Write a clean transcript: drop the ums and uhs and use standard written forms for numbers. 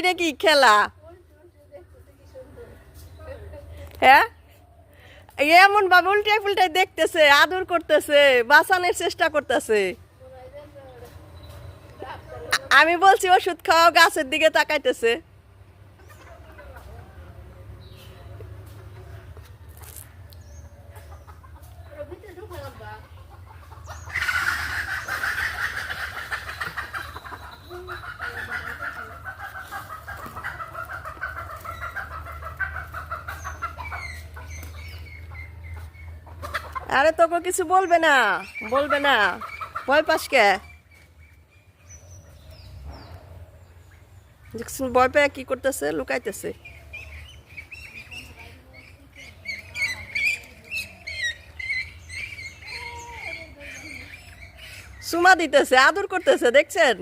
এটা কি খেলা? হ্যাঁ, এমন ভাবে উল্টাই পুল্টাই দেখতেছে, আদর করতেছে, বাঁচানোর চেষ্টা করতেছে। আমি বলছি ওষুধ খাওয়াও, গাছের দিকে তাকাইতেছে। আরে তোকে কিছু বলবে না, বলবে না, ভয় পাস কে? দেখছেন ভয় পেয়ে কি করতেছে, লুকাইতেছে। সুমা দিতেছে, আদর করতেছে, দেখছেন?